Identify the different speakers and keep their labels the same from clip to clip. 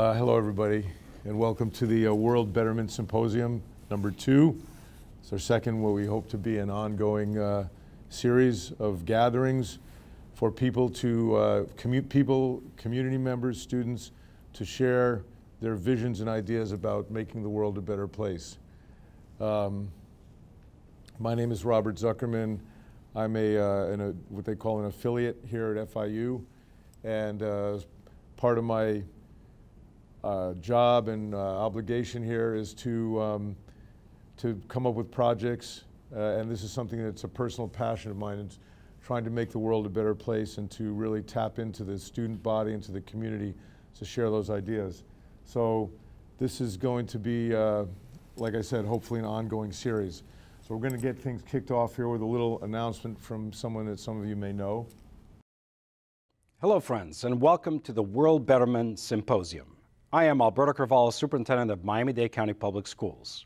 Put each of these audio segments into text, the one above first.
Speaker 1: Hello, everybody, and welcome to the World Betterment Symposium #2. It's our second, what we hope to be an ongoing series of gatherings for people to, community members, students, to share their visions and ideas about making the world a better place. My name is Robert Zuckerman. I'm what they call an affiliate here at FIU, and part of my job and obligation here is to come up with projects, and this is something that's a personal passion of mine. It's trying to make the world a better place and to really tap into the student body, into the community, to share those ideas. So this is going to be, like I said, hopefully an ongoing series. So we're going to get things kicked off here with a little announcement from someone that some of you may know.
Speaker 2: Hello, friends, and welcome to the World Betterment Symposium. I am Alberto Carvalho, Superintendent of Miami-Dade County Public Schools.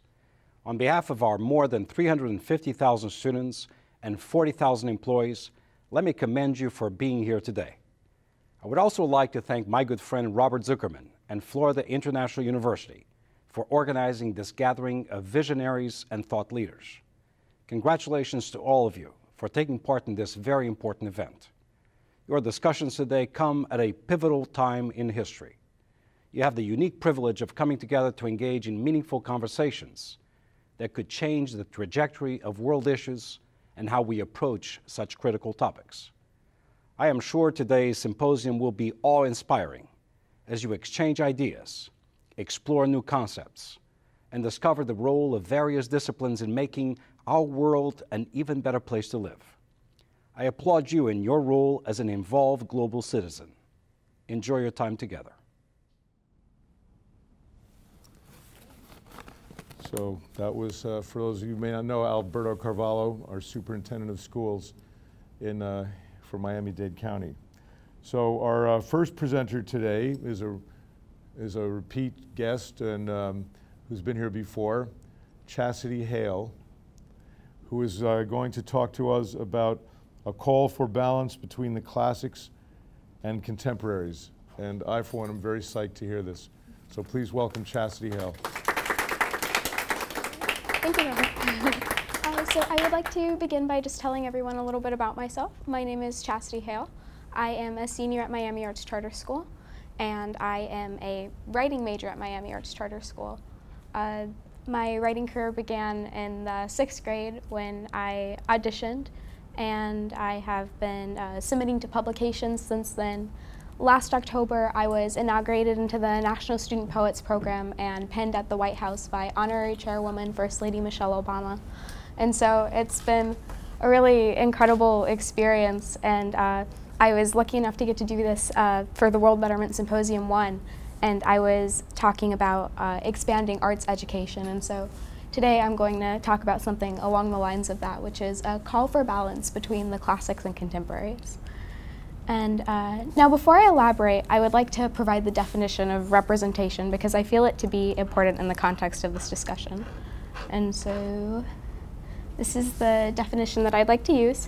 Speaker 2: On behalf of our more than 350,000 students and 40,000 employees, let me commend you for being here today. I would also like to thank my good friend Robert Zuckerman and Florida International University for organizing this gathering of visionaries and thought leaders. Congratulations to all of you for taking part in this very important event. Your discussions today come at a pivotal time in history. You have the unique privilege of coming together to engage in meaningful conversations that could change the trajectory of world issues and how we approach such critical topics. I am sure today's symposium will be awe-inspiring as you exchange ideas, explore new concepts, and discover the role of various disciplines in making our world an even better place to live. I applaud you in your role as an involved global citizen. Enjoy your time together.
Speaker 1: So that was, for those of you who may not know, Alberto Carvalho, our Superintendent of Schools for Miami-Dade County. So our first presenter today is a repeat guest and who's been here before, Chastity Hale, who is going to talk to us about a call for balance between the classics and contemporaries. And I, for one, am very psyched to hear this. So please welcome Chastity Hale.
Speaker 3: Thank you, Robert. So I would like to begin by just telling everyone a little bit about myself. My name is Chastity Hale. I am a senior at Miami Arts Charter School, and I am a writing major at Miami Arts Charter School. My writing career began in the 6th grade when I auditioned, and I have been submitting to publications since then. Last October, I was inaugurated into the National Student Poets Program and penned at the White House by Honorary Chairwoman First Lady Michelle Obama. And so it's been a really incredible experience, and I was lucky enough to get to do this for the World Betterment Symposium 1, and I was talking about expanding arts education. And so today I'm going to talk about something along the lines of that, which is a call for balance between the classics and contemporaries. And now before I elaborate, I would like to provide the definition of representation because I feel it to be important in the context of this discussion. And so this is the definition that I'd like to use.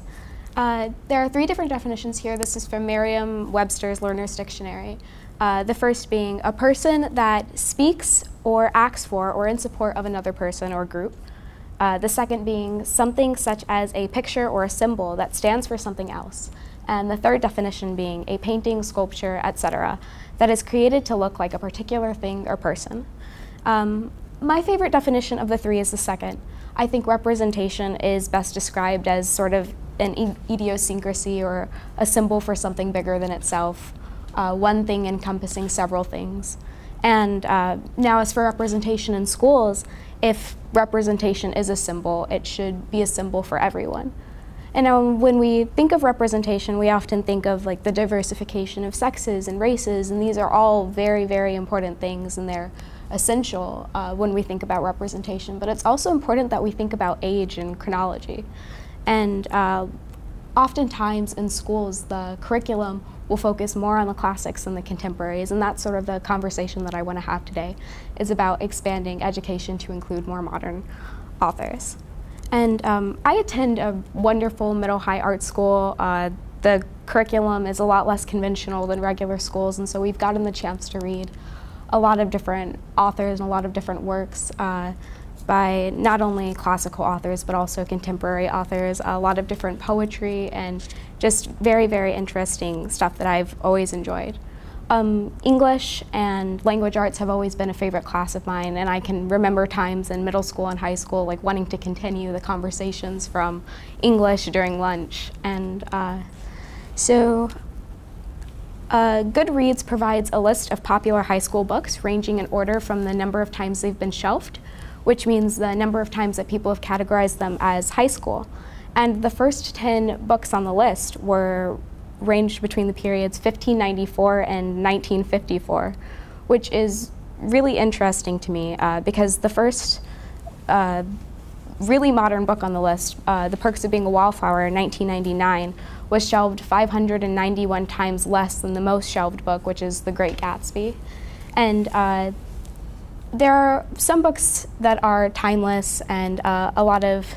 Speaker 3: There are 3 different definitions here. This is from Merriam-Webster's Learner's Dictionary. The first being a person that speaks or acts for or in support of another person or group. The second being something such as a picture or a symbol that stands for something else. And the third definition being a painting, sculpture, etc., that is created to look like a particular thing or person. My favorite definition of the 3 is the second. I think representation is best described as sort of an idiosyncrasy or a symbol for something bigger than itself, one thing encompassing several things. And now as for representation in schools, if representation is a symbol, it should be a symbol for everyone. And when we think of representation, we often think of like the diversification of sexes and races, and these are all very, very important things, and they're essential when we think about representation. But it's also important that we think about age and chronology. And oftentimes in schools, the curriculum will focus more on the classics than the contemporaries, and that's sort of the conversation that I want to have today, is about expanding education to include more modern authors. And I attend a wonderful middle-high art school. The curriculum is a lot less conventional than regular schools, and so we've gotten the chance to read a lot of different authors and a lot of different works by not only classical authors but also contemporary authors, a lot of different poetry, and just very, very interesting stuff that I've always enjoyed. English and language arts have always been a favorite class of mine, and I can remember times in middle school and high school like wanting to continue the conversations from English during lunch. And Goodreads provides a list of popular high school books ranging in order from the number of times they've been shelved, which means the number of times that people have categorized them as high school. And the first 10 books on the list were ranged between the periods 1594 and 1954, which is really interesting to me because the first really modern book on the list, The Perks of Being a Wallflower in 1999, was shelved 591 times less than the most shelved book, which is The Great Gatsby. And there are some books that are timeless, and a lot of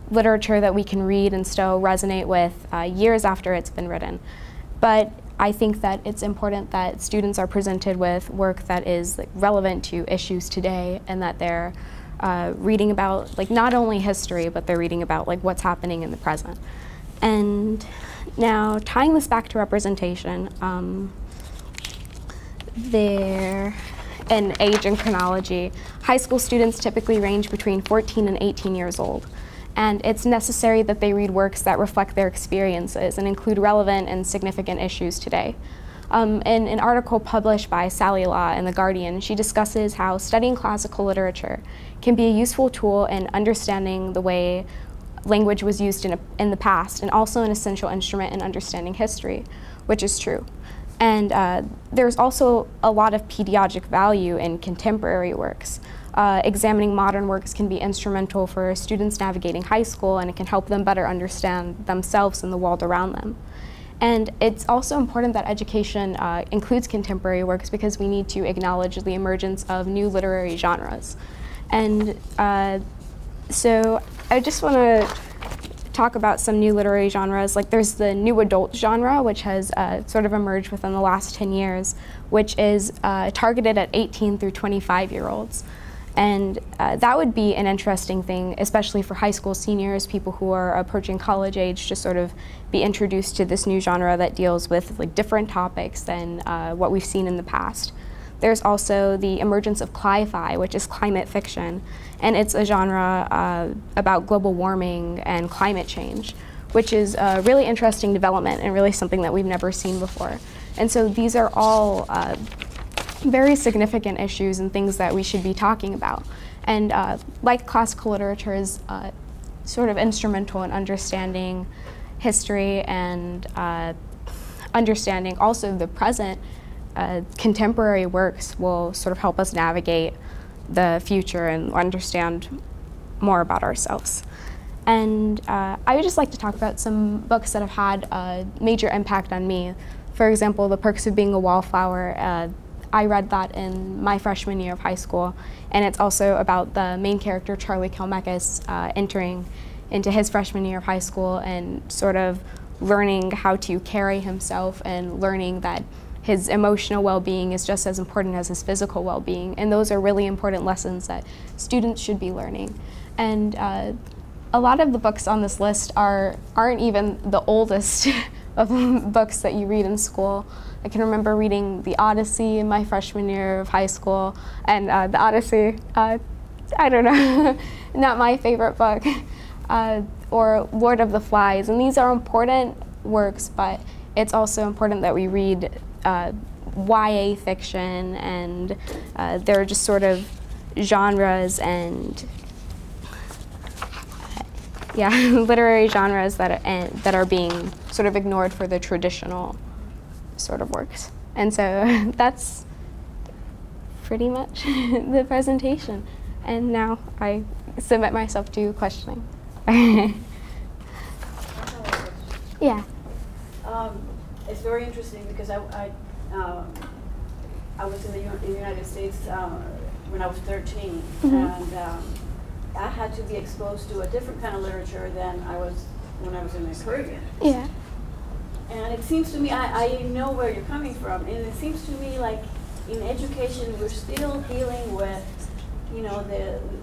Speaker 3: literature that we can read and still resonate with years after it's been written. But I think that it's important that students are presented with work that is relevant to issues today, and that they're reading about not only history, but they're reading about what's happening in the present. And now, tying this back to representation, in age and chronology, high school students typically range between 14 and 18 years old. And it's necessary that they read works that reflect their experiences and include relevant and significant issues today. In an article published by Sally Law in The Guardian, she discusses how studying classical literature can be a useful tool in understanding the way language was used in the past, and also an essential instrument in understanding history, which is true. And there's also a lot of pedagogic value in contemporary works. Examining modern works can be instrumental for students navigating high school, and it can help them better understand themselves and the world around them. And it's also important that education includes contemporary works, because we need to acknowledge the emergence of new literary genres. And so I just want to talk about some new literary genres. There's the new adult genre, which has sort of emerged within the last 10 years, which is targeted at 18 through 25-year-olds. And that would be an interesting thing, especially for high school seniors, people who are approaching college age, to sort of be introduced to this new genre that deals with different topics than what we've seen in the past. There's also the emergence of cli-fi, which is climate fiction, and it's a genre about global warming and climate change, which is a really interesting development and really something that we've never seen before. And so these are all very significant issues and things that we should be talking about. And like classical literature is sort of instrumental in understanding history and understanding also the present, contemporary works will sort of help us navigate the future and understand more about ourselves. And I would just like to talk about some books that have had a major impact on me. For example, The Perks of Being a Wallflower. I read that in my freshman year of high school, and it's also about the main character, Charlie Kalmekis, entering into his freshman year of high school and sort of learning how to carry himself and learning that his emotional well-being is just as important as his physical well-being, and those are really important lessons that students should be learning. And a lot of the books on this list aren't even the oldest of books that you read in school. I can remember reading The Odyssey in my freshman year of high school, and The Odyssey, I don't know, not my favorite book, or Lord of the Flies. And these are important works, but it's also important that we read YA fiction, and they're just sort of genres and literary genres that are being sort of ignored for the traditional sort of works. And so that's pretty much the presentation. And now I submit myself to questioning. Yeah.
Speaker 4: It's very interesting because I was in the United States when I was 13,
Speaker 3: Mm-hmm.
Speaker 4: and I had to be exposed to a different kind of literature than I was when I was in the Caribbean.
Speaker 3: Yeah.
Speaker 4: And it seems to me, I know where you're coming from, and it seems to me like in education, we're still dealing with, you know,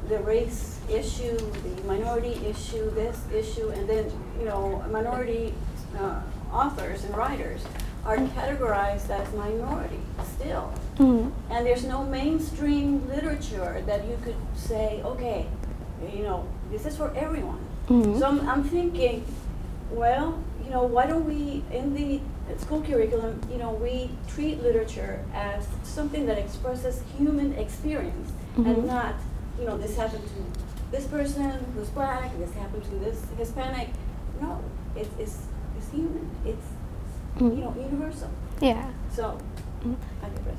Speaker 4: the race issue, the minority issue, this issue, and then, you know, minority authors and writers are categorized as minority still.
Speaker 3: Mm-hmm.
Speaker 4: And there's no mainstream literature that you could say, okay, you know, this is for everyone.
Speaker 3: Mm-hmm.
Speaker 4: So I'm thinking, well, you know, why don't we, in the school curriculum, you know, we treat literature as something that expresses human experience,
Speaker 3: Mm-hmm.
Speaker 4: and not, you know, this happened to this person who's black, this happened to this Hispanic. No, it's human. It's,
Speaker 3: Mm-hmm.
Speaker 4: you know, universal.
Speaker 3: Yeah.
Speaker 4: So, I digress.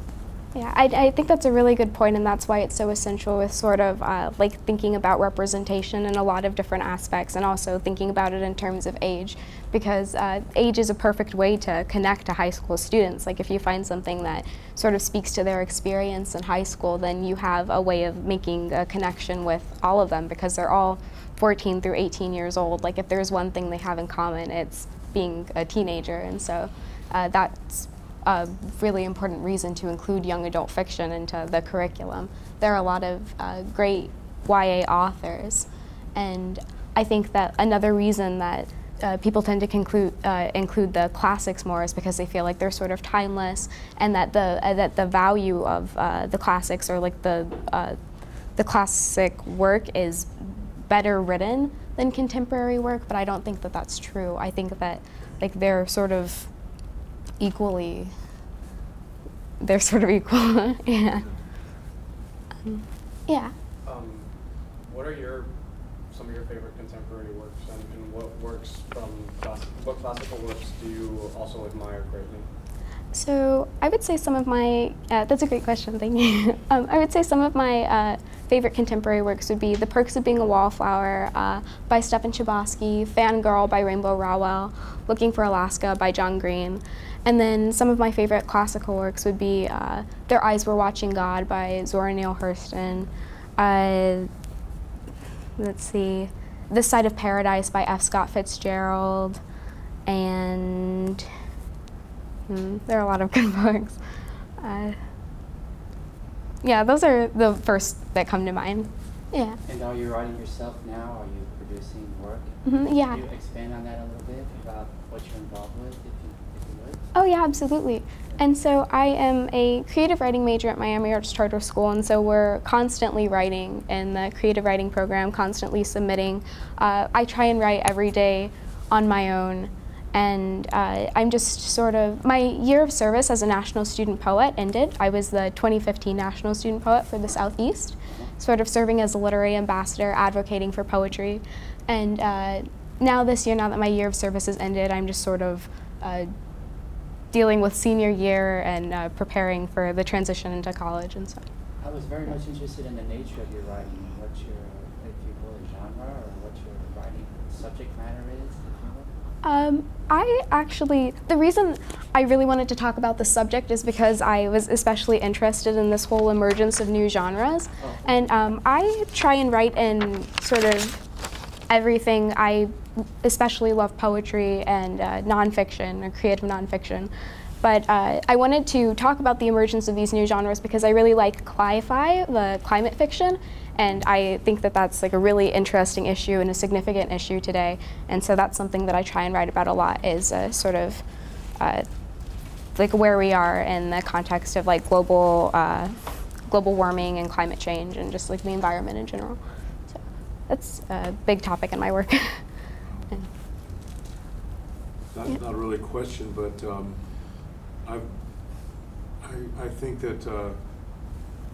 Speaker 3: Yeah, I think that's a really good point, and that's why it's so essential with sort of like thinking about representation in a lot of different aspects, and also thinking about it in terms of age, because age is a perfect way to connect to high school students. Like if you find something that sort of speaks to their experience in high school, then you have a way of making a connection with all of them, because they're all 14 through 18 years old. Like if there's one thing they have in common, it's being a teenager, and so that's a really important reason to include young adult fiction into the curriculum. There are a lot of great YA authors, and I think that another reason that people tend to include the classics more is because they feel like they're sort of timeless, and that the value of the classics, or like the classic work, is better written than contemporary work. But I don't think that that's true. I think that like they're sort of equal. Yeah. Yeah.
Speaker 5: What are some of your favorite contemporary works, and what works from what classical works do you also admire greatly?
Speaker 3: So I would say some of my, that's a great question, thank you. I would say some of my favorite contemporary works would be The Perks of Being a Wallflower by Stephen Chbosky, Fangirl by Rainbow Rowell, Looking for Alaska by John Green. And then some of my favorite classical works would be Their Eyes Were Watching God by Zora Neale Hurston. Let's see, This Side of Paradise by F. Scott Fitzgerald. And there are a lot of good books. Yeah, those are the first that come to mind. Yeah.
Speaker 6: And are you writing yourself now? Are you producing work?
Speaker 3: Yeah.
Speaker 6: Can you expand on that a little bit about what you're involved with, if you would?
Speaker 3: Oh yeah, absolutely. And so I am a creative writing major at Miami Arts Charter School, and so we're constantly writing in the creative writing program, constantly submitting. I try and write every day on my own, and I'm just sort of, my year of service as a National Student Poet ended. I was the 2015 National Student Poet for the Southeast, sort of serving as a literary ambassador, advocating for poetry. And now this year, now that my year of service has ended, I'm just sort of dealing with senior year and preparing for the transition into college and stuff.
Speaker 6: I was very much interested in the nature of your writing, what your, if you will, genre, or what your writing subject matter is, if you will.
Speaker 3: I actually, the reason I really wanted to talk about the subject is because I was especially interested in this whole emergence of new genres.
Speaker 6: Oh.
Speaker 3: And I try and write in sort of everything. I especially love poetry and nonfiction, or creative nonfiction. But I wanted to talk about the emergence of these new genres because I really like sci-fi, the climate fiction, and I think that that's like a really interesting issue and a significant issue today. And so that's something that I try and write about a lot, is sort of like where we are in the context of like global warming and climate change, and just like the environment in general. So that's a big topic in my work.
Speaker 1: Not really a question, but I think that a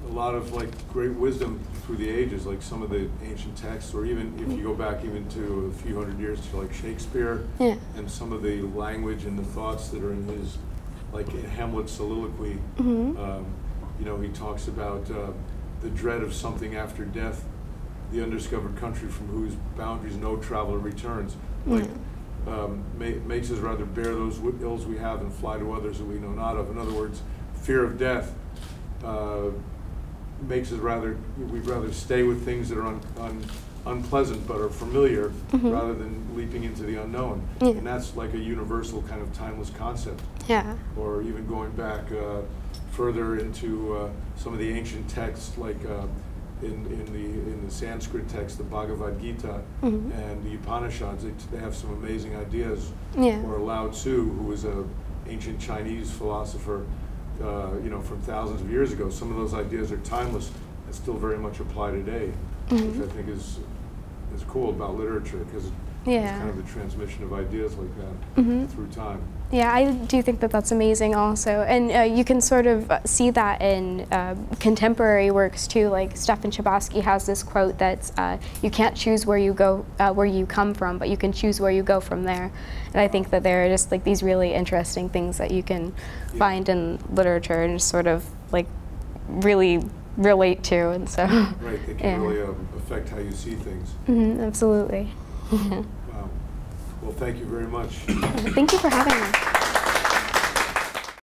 Speaker 1: lot of like great wisdom through the ages, like some of the ancient texts, or even if you go back even to a few hundred years to like Shakespeare,
Speaker 3: Yeah.
Speaker 1: and some of the language and the thoughts that are in his, like in Hamlet's soliloquy, you know, he talks about the dread of something after death, the undiscovered country from whose boundaries no traveler returns. Like, makes us rather bear those ills we have and fly to others that we know not of. In other words, fear of death makes us we'd rather stay with things that are unpleasant but are familiar, rather than leaping into the unknown. And that's like a universal kind of timeless concept.
Speaker 3: Yeah.
Speaker 1: Or even going back further into some of the ancient texts, like in the Sanskrit text, the Bhagavad Gita and the Upanishads. They have some amazing ideas.
Speaker 3: Yeah.
Speaker 1: Or Lao Tzu, who was an ancient Chinese philosopher, from thousands of years ago. Some of those ideas are timeless and still very much apply today, which I think is cool about literature, because it's kind of the transmission of ideas like that through time.
Speaker 3: Yeah, I do think that that's amazing also. And you can sort of see that in contemporary works too. Like Stefan Chbosky has this quote that's, you can't choose where you go, where you come from, but you can choose where you go from there. And I think that there are just like these really interesting things that you can find in literature and just sort of like really relate to. And so,
Speaker 1: right, they can really affect how you see things.
Speaker 3: Absolutely.
Speaker 1: Wow. Well, thank you very much.
Speaker 3: Thank you for having me.